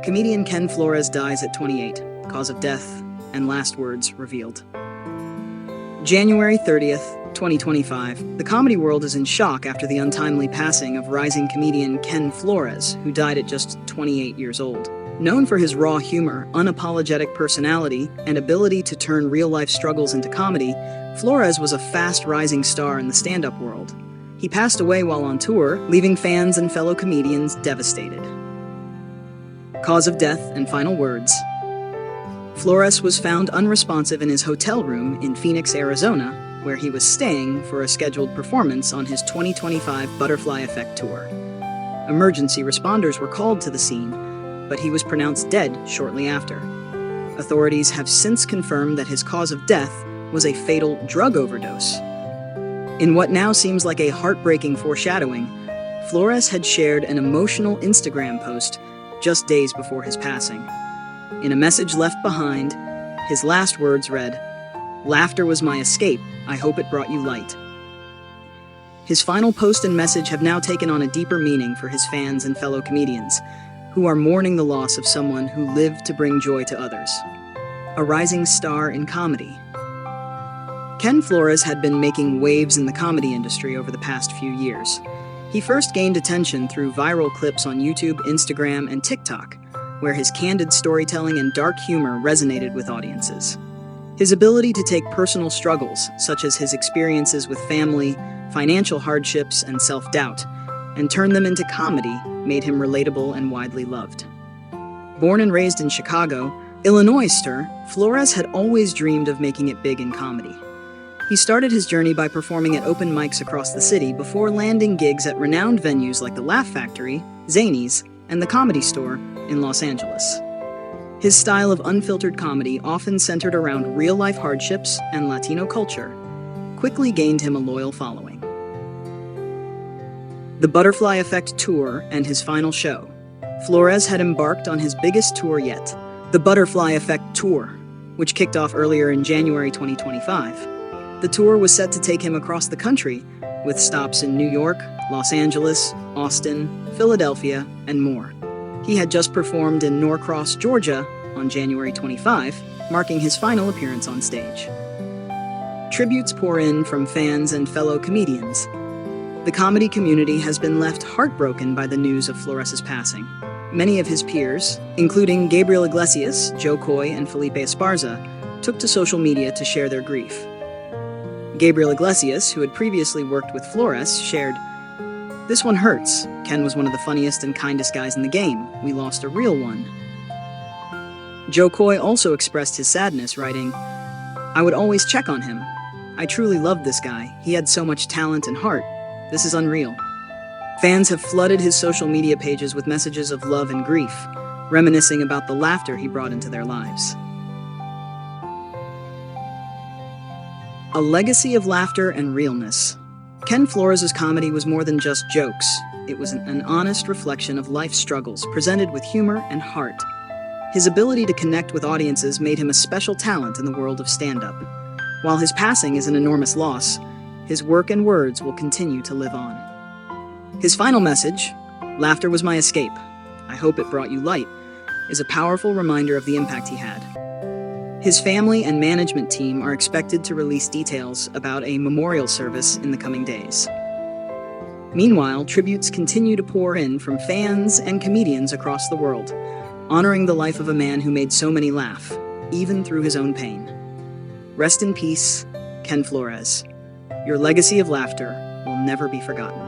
Comedian Ken Flores dies at 28. Cause of death and last words revealed. January 30th, 2025. The comedy world is in shock after the untimely passing of rising comedian Ken Flores, who died at just 28 years old. Known for his raw humor, unapologetic personality, and ability to turn real-life struggles into comedy, Flores was a fast-rising star in the stand-up world. He passed away while on tour, leaving fans and fellow comedians devastated. Cause of death and final words. Flores was found unresponsive in his hotel room in Phoenix, Arizona, where he was staying for a scheduled performance on his 2025 Butterfly Effect tour. Emergency responders were called to the scene, but he was pronounced dead shortly after. Authorities have since confirmed that his cause of death was a fatal drug overdose. In what now seems like a heartbreaking foreshadowing, Flores had shared an emotional Instagram post just days before his passing. In a message left behind, his last words read, "Laughter was my escape. I hope it brought you light." His final post and message have now taken on a deeper meaning for his fans and fellow comedians, who are mourning the loss of someone who lived to bring joy to others. A rising star in comedy. Ken Flores had been making waves in the comedy industry over the past few years. He first gained attention through viral clips on YouTube, Instagram, and TikTok, where his candid storytelling and dark humor resonated with audiences. His ability to take personal struggles, such as his experiences with family, financial hardships, and self-doubt, and turn them into comedy, made him relatable and widely loved. Born and raised in Chicago, Illinois, Flores had always dreamed of making it big in comedy. He started his journey by performing at open mics across the city before landing gigs at renowned venues like the Laugh Factory, Zanies, and the Comedy Store in Los Angeles. His style of unfiltered comedy, often centered around real-life hardships and Latino culture, quickly gained him a loyal following. The Butterfly Effect tour and his final show. Flores had embarked on his biggest tour yet, the Butterfly Effect tour, which kicked off earlier in January 2025. The tour was set to take him across the country, with stops in New York, Los Angeles, Austin, Philadelphia, and more. He had just performed in Norcross, Georgia, on January 25, marking his final appearance on stage. Tributes pour in from fans and fellow comedians. The comedy community has been left heartbroken by the news of Flores' passing. Many of his peers, including Gabriel Iglesias, Joe Coy, and Felipe Esparza, took to social media to share their grief. Gabriel Iglesias, who had previously worked with Flores, shared, "This one hurts. Ken was one of the funniest and kindest guys in the game. We lost a real one." Joe Coy also expressed his sadness, writing, "I would always check on him. I truly loved this guy. He had so much talent and heart. This is unreal." Fans have flooded his social media pages with messages of love and grief, reminiscing about the laughter he brought into their lives. A legacy of laughter and realness. Ken Flores' comedy was more than just jokes. It was an honest reflection of life's struggles, presented with humor and heart. His ability to connect with audiences made him a special talent in the world of stand-up. While his passing is an enormous loss, his work and words will continue to live on. His final message, "Laughter was my escape. I hope it brought you light," is a powerful reminder of the impact he had. His family and management team are expected to release details about a memorial service in the coming days. Meanwhile, tributes continue to pour in from fans and comedians across the world, honoring the life of a man who made so many laugh, even through his own pain. Rest in peace, Ken Flores. Your legacy of laughter will never be forgotten.